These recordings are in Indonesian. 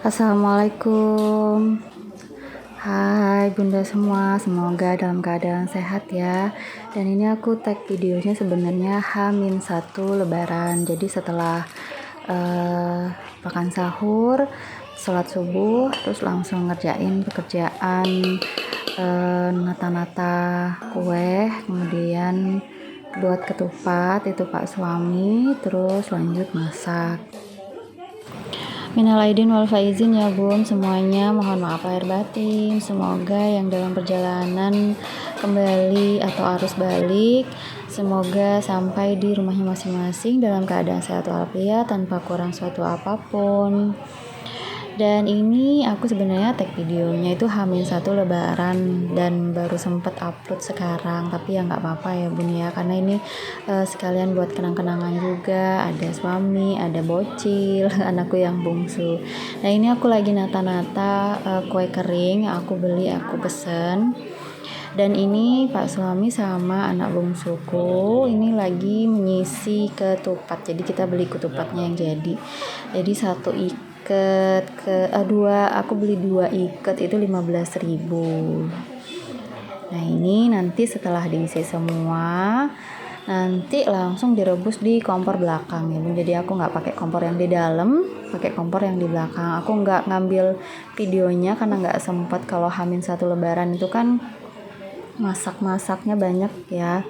Assalamualaikum. Hai Bunda semua, semoga dalam keadaan sehat ya. Dan ini aku tag videonya sebenarnya H-1 Lebaran. Jadi setelah makan sahur, sholat subuh, terus langsung ngerjain pekerjaan nata-nata kue, kemudian buat ketupat itu Pak suami, terus lanjut masak. Minal aidin wal faizin ya Bun, semuanya mohon maaf lahir batin. Semoga yang dalam perjalanan kembali atau arus balik, semoga sampai di rumahnya masing-masing dalam keadaan sehat walafiat tanpa kurang suatu apapun. Dan ini aku sebenarnya tag videonya itu H-1 Lebaran dan baru sempet upload sekarang, tapi ya nggak apa-apa ya Bun ya, karena ini sekalian buat kenang-kenangan juga. Ada suami, ada bocil, anakku yang bungsu. Nah ini aku lagi nata-nata kue kering yang aku beli, aku pesen. Dan ini Pak suami sama anak bungsuku ini lagi mengisi ketupat. Jadi kita beli ketupatnya yang jadi satu ikat aku beli 2 ikat itu 15.000. Nah ini nanti setelah diisi semua, nanti langsung direbus di kompor belakang ya Bun. Jadi aku nggak pakai kompor yang di dalam, pakai kompor yang di belakang. Aku nggak ngambil videonya karena nggak sempat. Kalau H-1 Lebaran itu kan masak-masaknya banyak ya.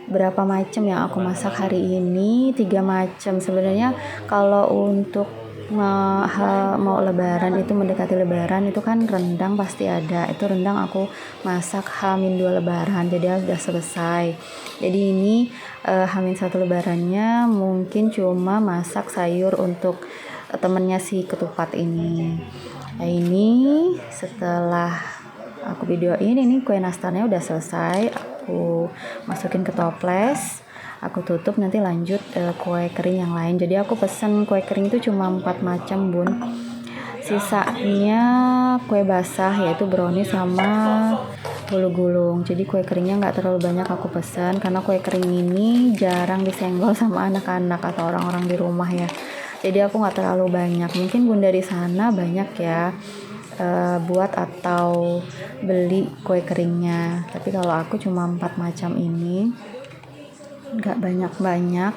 Berapa macam yang aku masak hari ini? 3 macam. Sebenarnya kalau untuk mau lebaran itu, mendekati lebaran itu kan rendang pasti ada. Itu rendang aku masak H-2 lebaran. Jadi udah selesai. Jadi ini H-1 lebarannya mungkin cuma masak sayur untuk temennya si ketupat ini. Nah ini setelah aku videoin, ini kue nastarnya udah selesai, aku masukin ke toples, aku tutup, nanti lanjut kue kering yang lain. Jadi aku pesen kue kering itu cuma 4 macam Bun, sisanya kue basah yaitu brownies sama bolu gulung. Jadi kue keringnya nggak terlalu banyak aku pesan karena kue kering ini jarang disenggol sama anak-anak atau orang-orang di rumah ya. Jadi aku nggak terlalu banyak. Mungkin Bun dari sana banyak ya buat atau beli kue keringnya, tapi kalau aku cuma 4 macam ini, nggak banyak-banyak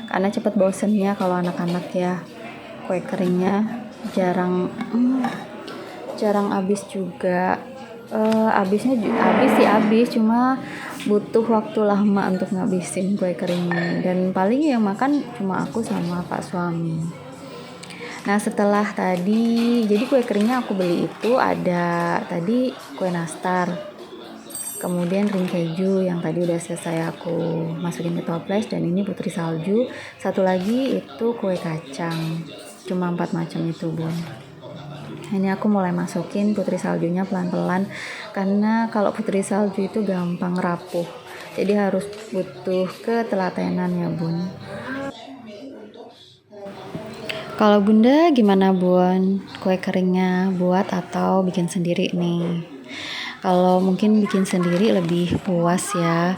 karena cepet bosennya kalau anak-anak ya. Kue keringnya jarang habis juga. Habis cuma butuh waktu lama untuk ngabisin kue keringnya, dan paling yang makan cuma aku sama Pak suami. Nah setelah tadi, jadi kue keringnya aku beli itu ada tadi kue nastar, kemudian ring keju yang tadi udah selesai aku masukin ke toples, dan ini putri salju, satu lagi itu kue kacang. Cuma 4 macam itu Bun. Ini aku mulai masukin putri saljunya pelan-pelan karena kalau putri salju itu gampang rapuh, jadi harus butuh ketelatenan ya Bun. Kalau Bunda gimana Bun? Kue keringnya buat atau bikin sendiri nih? Kalau mungkin bikin sendiri lebih puas ya,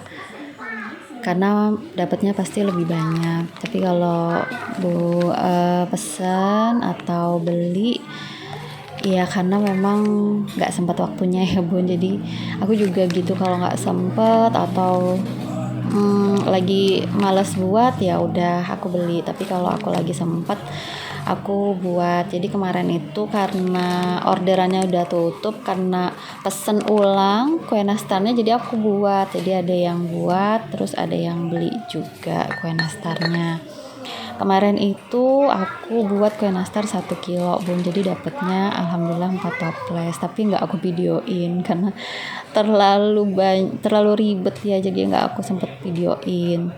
karena dapatnya pasti lebih banyak. Tapi kalau pesan atau beli, ya karena memang nggak sempat waktunya ya Bun. Jadi aku juga gitu, kalau nggak sempet atau lagi malas buat ya udah aku beli. Tapi kalau aku lagi sempet aku buat. Jadi kemarin itu karena orderannya udah tutup karena pesen ulang kue nastarnya, jadi aku buat. Jadi ada yang buat, terus ada yang beli juga kue nastarnya. Kemarin itu aku buat kue nastar 1 kilo Bun, jadi dapetnya alhamdulillah 4 toples, tapi nggak aku videoin karena terlalu ribet ya, jadi nggak aku sempet videoin.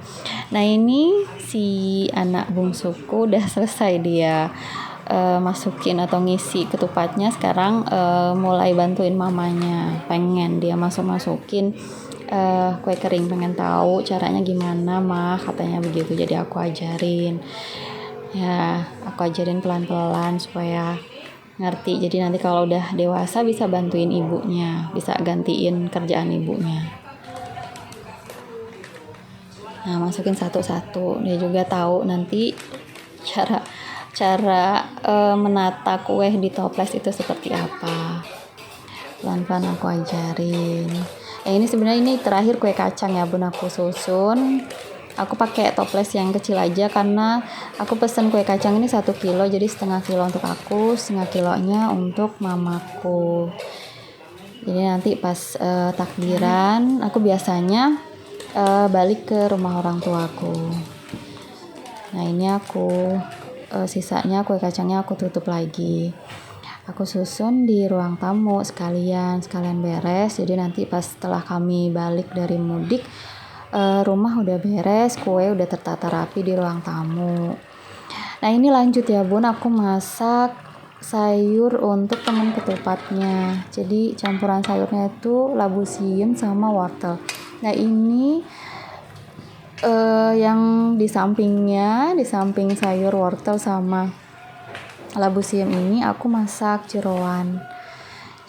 Nah ini si anak bungsuku udah selesai dia masukin atau ngisi ketupatnya. Sekarang mulai bantuin mamanya, pengen dia masukin kue kering, pengen tahu caranya gimana mah, katanya begitu. Jadi aku ajarin pelan-pelan supaya ngerti. Jadi nanti kalau udah dewasa bisa bantuin ibunya, bisa gantiin kerjaan ibunya. Nah masukin satu-satu, dia juga tahu nanti cara menata kue di toples itu seperti apa. Pelan-pelan aku ajarin. Ini sebenarnya ini terakhir kue kacang ya bun, aku susun. Aku pakai toples yang kecil aja karena aku pesen kue kacang ini 1 kilo, jadi setengah kilo untuk aku, setengah kilonya untuk mamaku. Jadi nanti pas takbiran aku biasanya balik ke rumah orang tuaku. Nah ini aku sisanya kue kacangnya aku tutup lagi. Aku susun di ruang tamu sekalian beres. Jadi nanti pas setelah kami balik dari mudik, rumah udah beres, kue udah tertata rapi di ruang tamu. Nah ini lanjut ya bun, aku masak sayur untuk teman ketupatnya. Jadi campuran sayurnya itu labu siam sama wortel. Nah ini yang di samping sayur wortel sama labu siam ini aku masak jeroan.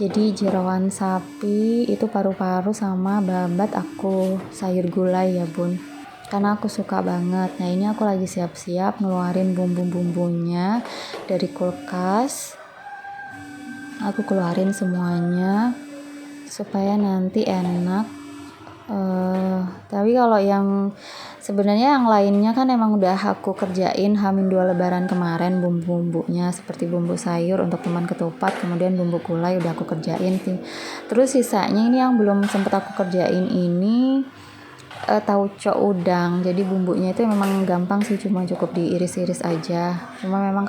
Jadi jeroan sapi itu paru-paru sama babat aku sayur gulai ya bun, karena aku suka banget. Nah ini aku lagi siap-siap ngeluarin bumbu-bumbunya dari kulkas. Aku keluarin semuanya supaya nanti enak. Tapi kalau yang sebenarnya yang lainnya kan emang udah aku kerjain H-2 lebaran kemarin, bumbu-bumbunya seperti bumbu sayur untuk teman ketupat, kemudian bumbu gulai udah aku kerjain. Terus sisanya ini yang belum sempat aku kerjain ini tauco udang. Jadi bumbunya itu memang gampang sih, cuma cukup diiris-iris aja. Cuma memang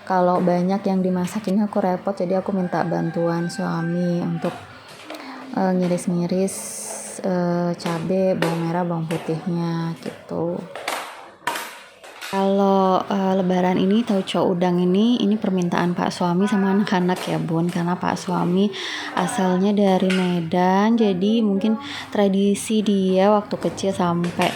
kalau banyak yang dimasak ini aku repot, jadi aku minta bantuan suami untuk ngiris-ngiris cabai, bawang merah, bawang putihnya gitu. Kalau lebaran ini tauco udang ini permintaan Pak suami sama anak-anak ya bun, karena Pak suami asalnya dari Medan, jadi mungkin tradisi dia waktu kecil sampai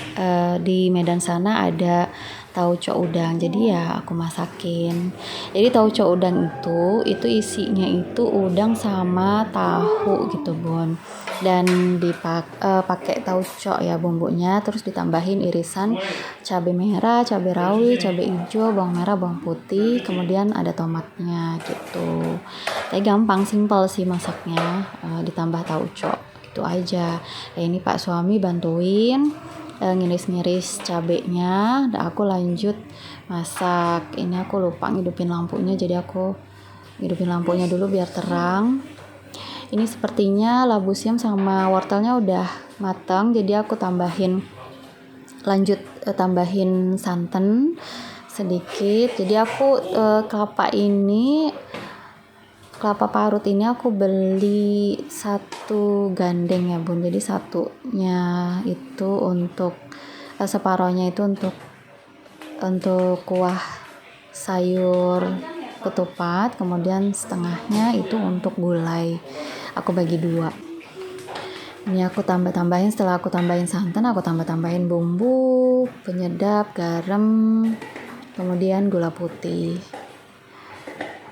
di Medan sana ada tauco udang, jadi ya aku masakin. Jadi tauco udang itu isinya itu udang sama tahu gitu bun, dan pakai tauco ya bumbunya, terus ditambahin irisan cabai merah, cabai rawit, cabai hijau, bawang merah, bawang putih, kemudian ada tomatnya gitu. Tapi gampang, simpel sih masaknya, ditambah tauco gitu aja. Ini Pak suami bantuin ngiris-ngiris cabenya, dan aku lanjut masak. Ini aku lupa ngidupin lampunya, jadi aku ngidupin lampunya dulu biar terang. Ini sepertinya labu siam sama wortelnya udah matang, jadi aku tambahin santan sedikit. Jadi aku kelapa parut ini aku beli 1 gandeng ya bun, jadi satunya itu untuk separohnya itu untuk kuah sayur ketupat, kemudian setengahnya itu untuk gulai, aku bagi 2. Ini aku tambahin, setelah aku tambahin santan, aku tambahin bumbu penyedap, garam, kemudian gula putih.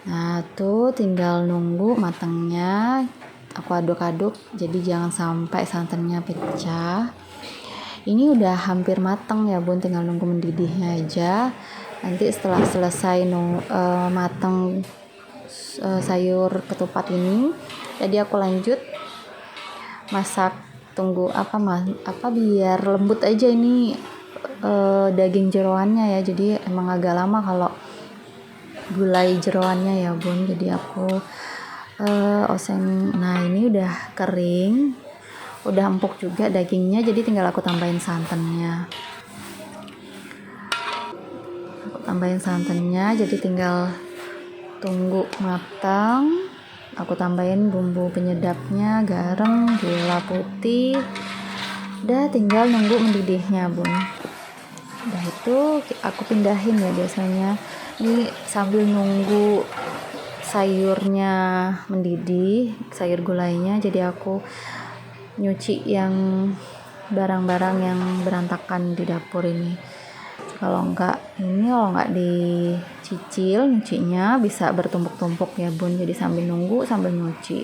Nah tuh tinggal nunggu matangnya, aku aduk-aduk jadi jangan sampai santannya pecah. Ini udah hampir matang ya bun, tinggal nunggu mendidihnya aja. Nanti setelah selesai matang sayur ketupat ini, jadi aku lanjut masak, tunggu biar lembut aja ini daging jeroannya ya. Jadi emang agak lama kalau gulai jeroannya ya bun, jadi aku oseng. Nah ini udah kering, udah empuk juga dagingnya, jadi tinggal aku tambahin santannya. Jadi tinggal tunggu matang. Aku tambahin bumbu penyedapnya, garam, gula putih. Udah tinggal nunggu mendidihnya bun. Udah itu aku pindahin ya biasanya. Ini sambil nunggu sayurnya mendidih, sayur gulainya, jadi aku nyuci yang barang-barang yang berantakan di dapur ini. Kalau nggak dicicil nyucinya bisa bertumpuk-tumpuk ya bun, jadi sambil nunggu sambil nyuci.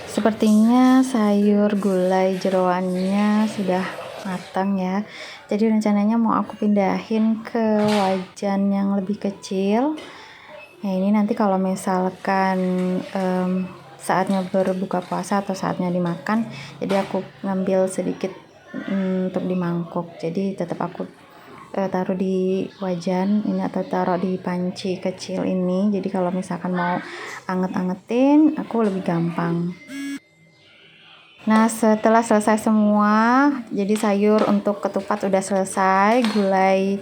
Sepertinya sayur gulai jeroannya sudah matang ya. Jadi rencananya mau aku pindahin ke wajan yang lebih kecil. Nah ini nanti kalau misalkan saatnya berbuka puasa atau saatnya dimakan, jadi aku ngambil sedikit untuk di mangkuk. Jadi tetap aku taruh di wajan ini atau taruh di panci kecil ini. Jadi kalau misalkan mau anget-angetin aku lebih gampang. Nah setelah selesai semua, jadi sayur untuk ketupat udah selesai, gulai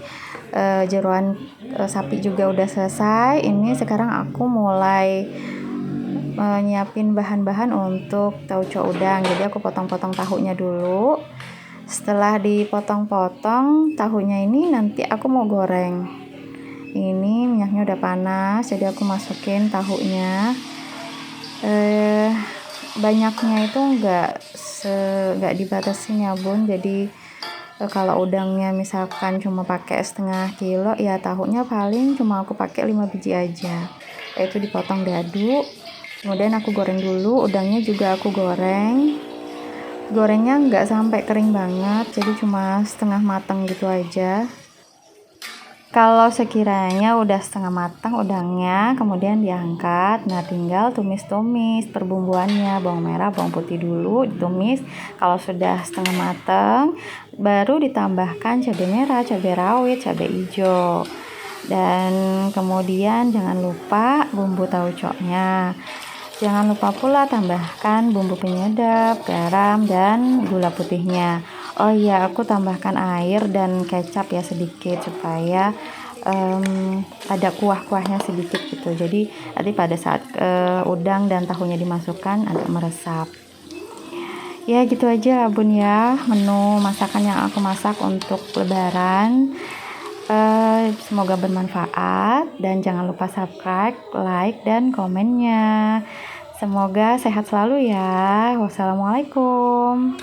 jeroan sapi juga udah selesai. Ini sekarang aku mulai nyiapin bahan-bahan untuk tauco udang. Jadi aku potong-potong tahunya dulu. Setelah dipotong-potong tahunya ini nanti aku mau goreng. Ini minyaknya udah panas, jadi aku masukin tahunya. Banyaknya itu nggak dibatasin ya bun. Jadi kalau udangnya misalkan cuma pakai setengah kilo, ya tahunya paling cuma aku pakai 5 biji aja. Itu dipotong dadu. Kemudian aku goreng dulu, udangnya juga aku goreng. Gorengnya nggak sampai kering banget, jadi cuma setengah matang gitu aja. Kalau sekiranya udah setengah matang udangnya, kemudian diangkat. Nah tinggal tumis-tumis perbumbuannya, bawang merah, bawang putih dulu ditumis. Kalau sudah setengah matang, baru ditambahkan cabai merah, cabai rawit, cabai hijau. Dan kemudian jangan lupa bumbu tauconya. Jangan lupa pula tambahkan bumbu penyedap, garam, dan gula putihnya. Oh iya, aku tambahkan air dan kecap ya sedikit supaya ada kuah-kuahnya sedikit gitu. Jadi nanti pada saat udang dan tahunya dimasukkan agak meresap. Ya gitu aja lah bun ya, menu masakan yang aku masak untuk lebaran. Semoga bermanfaat dan jangan lupa subscribe, like, dan komennya. Semoga sehat selalu ya. Wassalamualaikum.